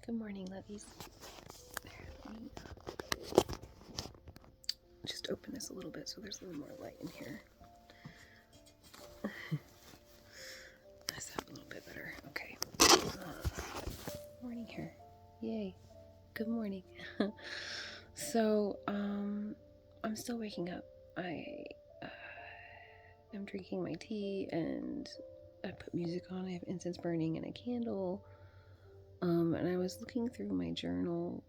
Good morning, lovies. Let me just open this a little bit so there's a little more light in here. That's a little bit better. Okay. Morning here. Yay. Good morning. So, I'm still waking up. I am drinking my tea and I put music on. I have incense burning and a candle. And I was looking through my journal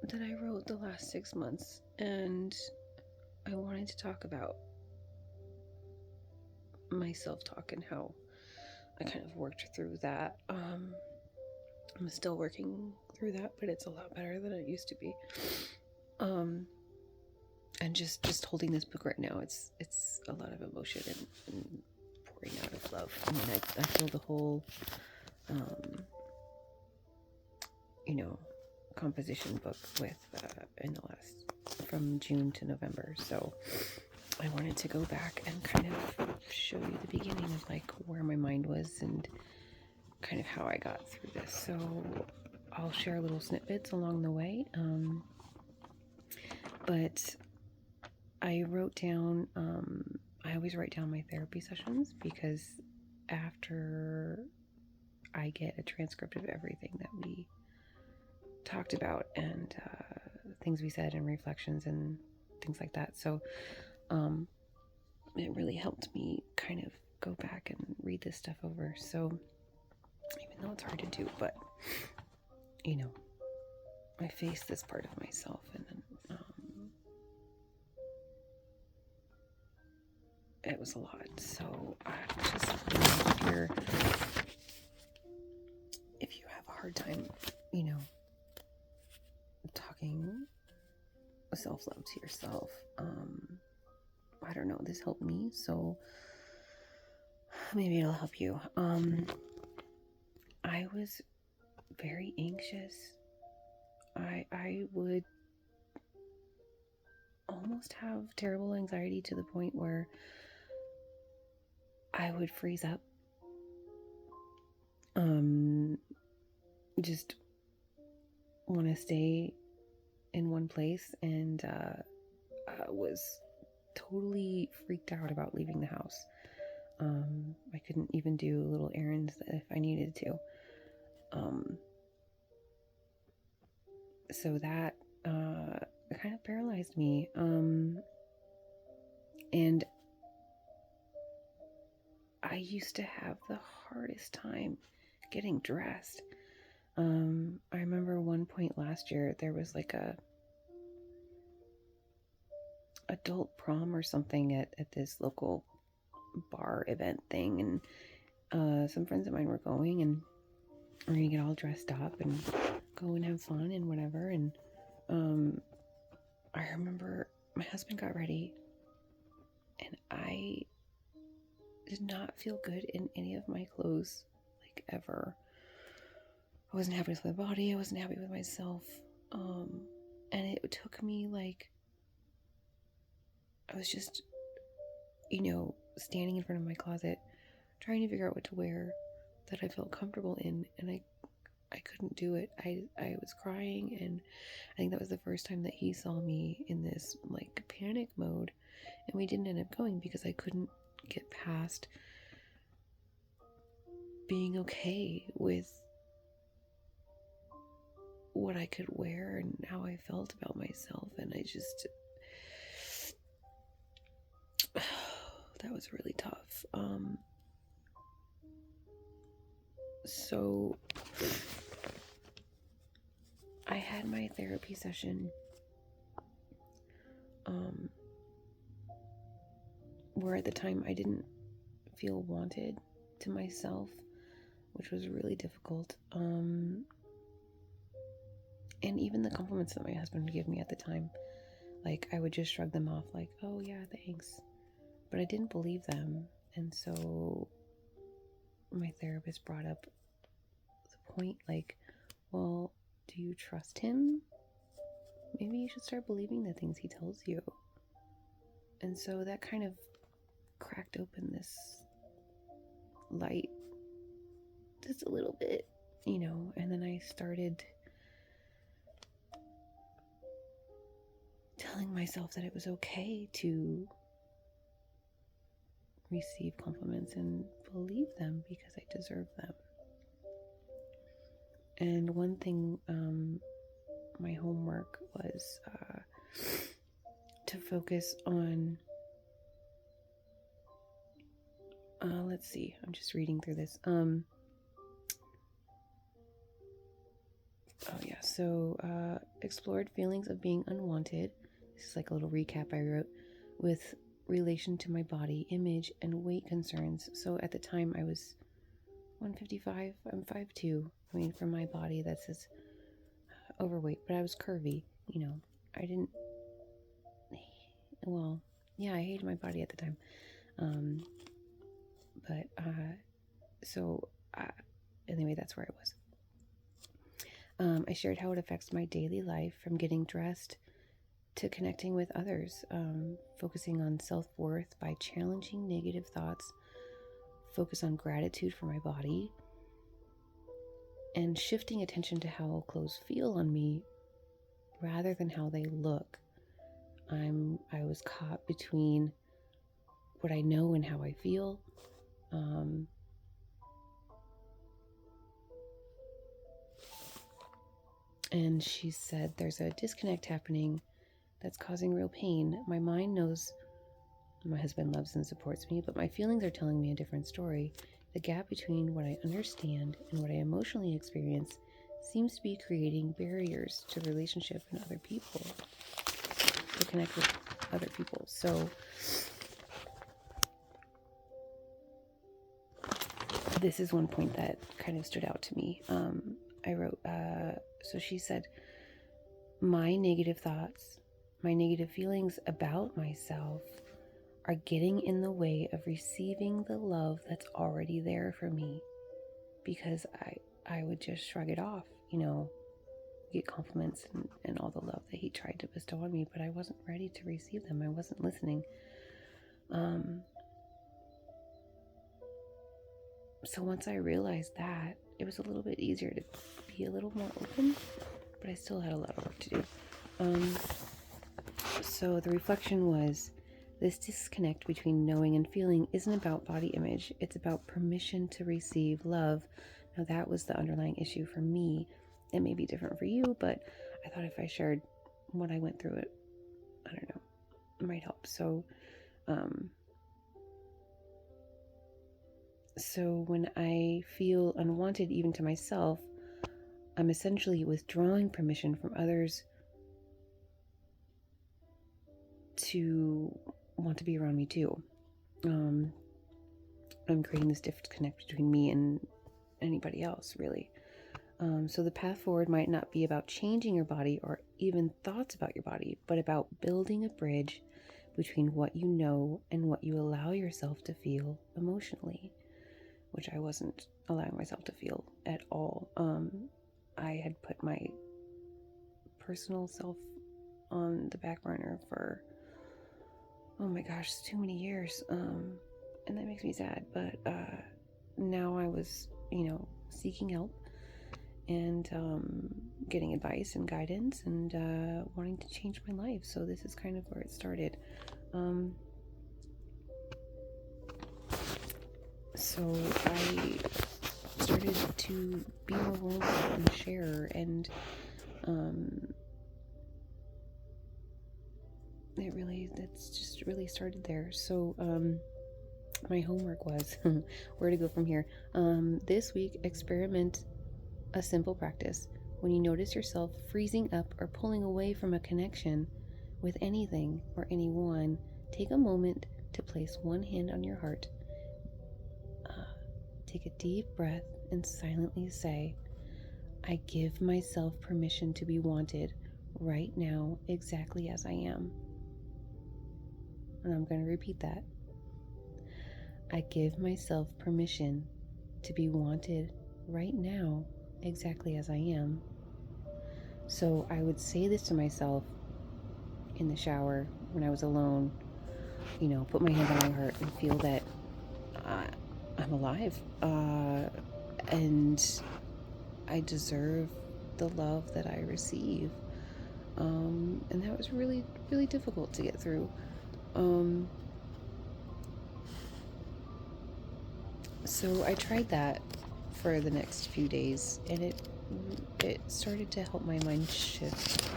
that I wrote the last 6 months, and I wanted to talk about my self-talk and how I kind of worked through that. I'm still working through that, but it's a lot better than it used to be. And just holding this book right now, it's a lot of emotion and pouring out of love. I mean, I feel the whole, composition book with in the last from June to November. So I wanted to go back and kind of show you the beginning of like where my mind was and kind of how I got through this. So I'll share little snippets along the way. But I wrote down, I always write down my therapy sessions because after I get a transcript of everything that we talked about and things we said and reflections and things like that. So it really helped me kind of go back and read this stuff over. So even though it's hard to do, but I face this part of myself, and then it was a lot. So just if you have a hard time, talking self-love to yourself, I don't know, this helped me, so maybe it'll help you. I was very anxious. I would almost have terrible anxiety to the point where I would freeze up. Just want to stay in one place, and was totally freaked out about leaving the house. I couldn't even do little errands if I needed to. So that kind of paralyzed me. And I used to have the hardest time getting dressed. I remember one point last year there was like a adult prom or something at this local bar event thing, and some friends of mine were going, and we're gonna get all dressed up and go and have fun and whatever. And I remember my husband got ready and I did not feel good in any of my clothes, like, ever. I wasn't happy with my body, I wasn't happy with myself, and it took me, like, I was just, standing in front of my closet trying to figure out what to wear that I felt comfortable in, and I couldn't do it. I was crying, and I think that was the first time that he saw me in this, like, panic mode, and we didn't end up going because I couldn't get past being okay with what I could wear and how I felt about myself, and I just that was really tough. So I had my therapy session where at the time I didn't feel wanted to myself, which was really difficult. And even the compliments that my husband would give me at the time, like, I would just shrug them off, like, oh yeah, thanks. But I didn't believe them. And so my therapist brought up the point, like, well, do you trust him? Maybe you should start believing the things he tells you. And so that kind of cracked open this light just a little bit. and then I started telling myself that it was okay to receive compliments and believe them because I deserve them. And one thing, my homework was to focus on, let's see, I'm just reading through this. Explored feelings of being unwanted. This is like a little recap I wrote with relation to my body, image, and weight concerns. So at the time I was 155, I'm 5'2". I mean, for my body, that says overweight, but I was curvy, I didn't, well, yeah, I hated my body at the time. Anyway, that's where I was. I shared how it affects my daily life, from getting dressed to connecting with others, focusing on self-worth by challenging negative thoughts, focus on gratitude for my body, and shifting attention to how clothes feel on me rather than how they look. I was caught between what I know and how I feel. And she said there's a disconnect happening that's causing real pain. My mind knows my husband loves and supports me, but my feelings are telling me a different story. The gap between what I understand and what I emotionally experience seems to be creating barriers to relationship and other people, to connect with other people. So this is one point that kind of stood out to me. I wrote, so she said, my negative thoughts, my negative feelings about myself are getting in the way of receiving the love that's already there for me, because I would just shrug it off, get compliments and all the love that he tried to bestow on me, but I wasn't ready to receive them. I wasn't listening. So once I realized that, it was a little bit easier to be a little more open, but I still had a lot of work to do. So the reflection was, this disconnect between knowing and feeling isn't about body image. It's about permission to receive love. Now that was the underlying issue for me. It may be different for you, but I thought if I shared what I went through, it might help. So when I feel unwanted, even to myself, I'm essentially withdrawing permission from others to want to be around me too. I'm creating this disconnect between me and anybody else, really. So the path forward might not be about changing your body or even thoughts about your body, but about building a bridge between what you know and what you allow yourself to feel emotionally, which I wasn't allowing myself to feel at all. I had put my personal self on the back burner for, oh my gosh, too many years. And that makes me sad. But now I was, seeking help and getting advice and guidance and wanting to change my life. So this is kind of where it started. So I started to be more vulnerable and share, and that's just really started there. So my homework was where to go from here. This week, experiment a simple practice. When you notice yourself freezing up or pulling away from a connection with anything or anyone, take a moment to place one hand on your heart. Take a deep breath and silently say, I give myself permission to be wanted right now, exactly as I am. And I'm going to repeat that. I give myself permission to be wanted right now, exactly as I am. So I would say this to myself in the shower when I was alone, put my hand on my heart and feel that I'm alive. And I deserve the love that I receive. And that was really, really difficult to get through. So I tried that for the next few days, and it started to help my mind shift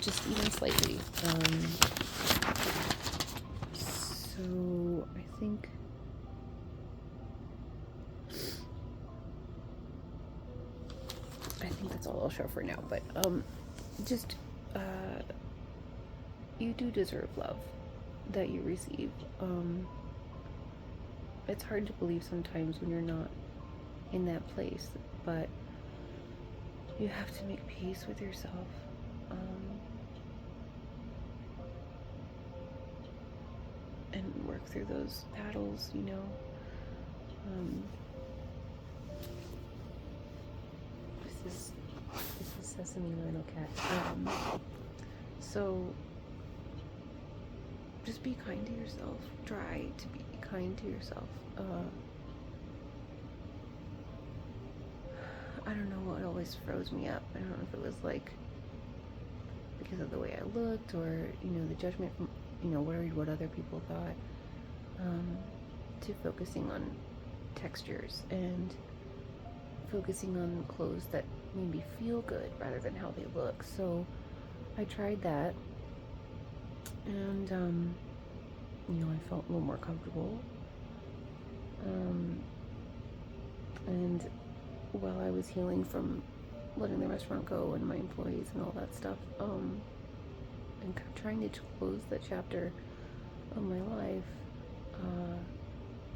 just even slightly. So I think that's all I'll show for now. But just you do deserve love that you receive. It's hard to believe sometimes when you're not in that place, but you have to make peace with yourself. And work through those battles, you know. This is Sesame Lionel Cat. So just be kind to yourself. Try to be kind to yourself. I don't know what always froze me up. I don't know if it was like because of the way I looked, or the judgment from worried what other people thought, to focusing on textures and focusing on clothes that made me feel good rather than how they look. So I tried that, and I felt a little more comfortable. And while I was healing from letting the restaurant go and my employees and all that stuff, and trying to close that chapter of my life,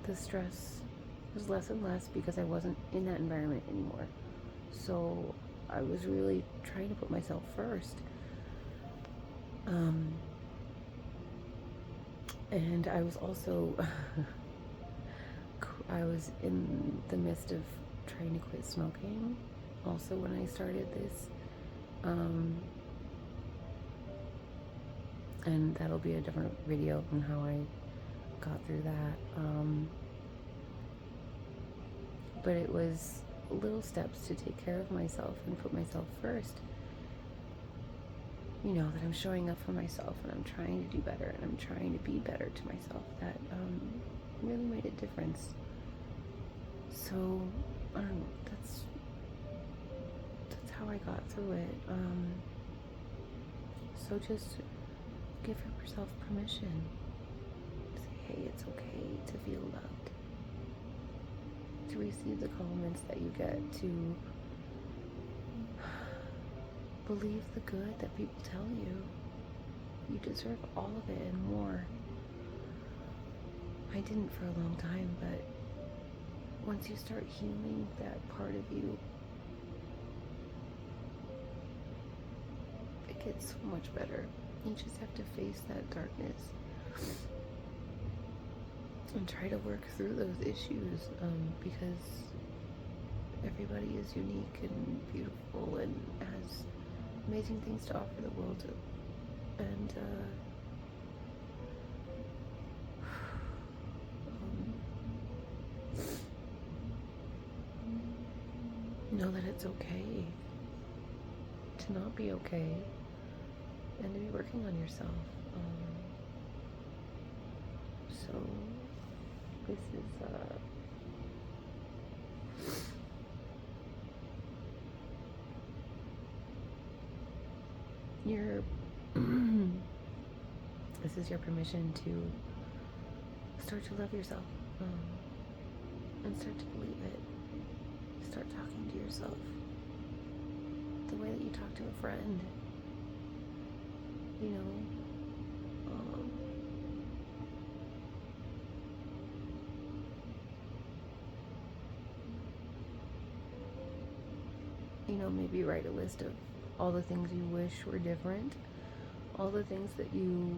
the stress was less and less because I wasn't in that environment anymore. So I was really trying to put myself first. And I was also, I was in the midst of trying to quit smoking also when I started this. And that'll be a different video on how I got through that. But it was little steps to take care of myself and put myself first. That I'm showing up for myself, and I'm trying to do better, and I'm trying to be better to myself. That really made a difference. So I don't know. That's how I got through it. So just give yourself permission. Say, hey, it's okay to feel loved. To receive the compliments that you get. To believe the good that people tell you. You deserve all of it and more. I didn't for a long time, but once you start healing that part of you, it gets so much better. You just have to face that darkness and try to work through those issues, because everybody is unique and beautiful and has amazing things to offer the world. And know that it's okay to not be okay, and to be working on yourself. So this is your this is your permission to start to love yourself, and start to believe it. Start talking to yourself the way that you talk to a friend. Maybe write a list of all the things you wish were different, all the things that you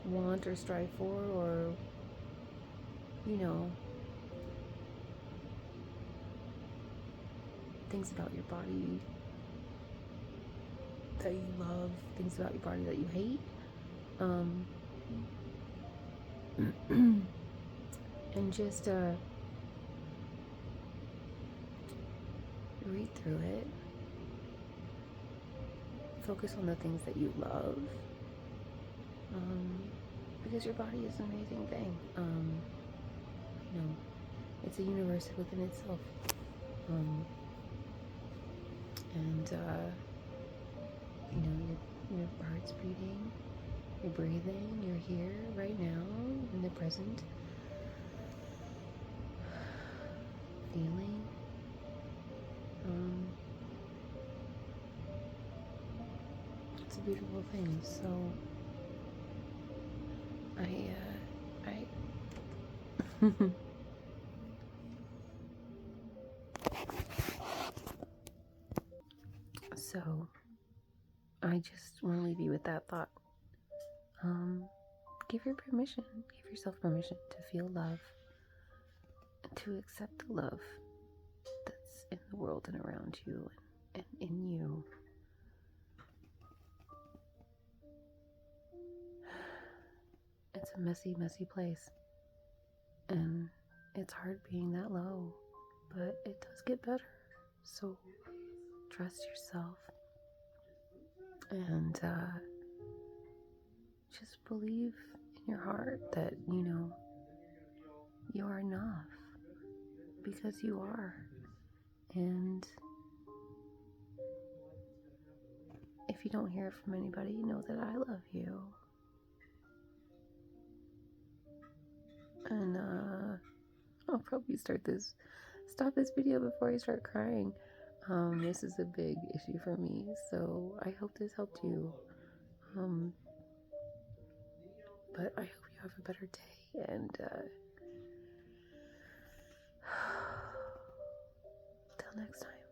want or strive for, or things about your body that you love, things about your body that you hate, and just breathe through it. Focus on the things that you love. Because your body is an amazing thing. You know, it's a universe within itself. You know, your heart's beating, you're breathing, you're here right now in the present, feeling. It's a beautiful thing. So so I just want to leave you with that thought. Give yourself permission to feel love, and to accept the love that's in the world and around you and in you. It's a messy, messy place. And it's hard being that low, but it does get better. So trust yourself and just believe in your heart that, you know, you are enough, because you are. And if you don't hear from anybody, know that I love you. And I'll probably stop this video before I start crying. This is a big issue for me, so I hope this helped you. But I hope you have a better day, and till next time.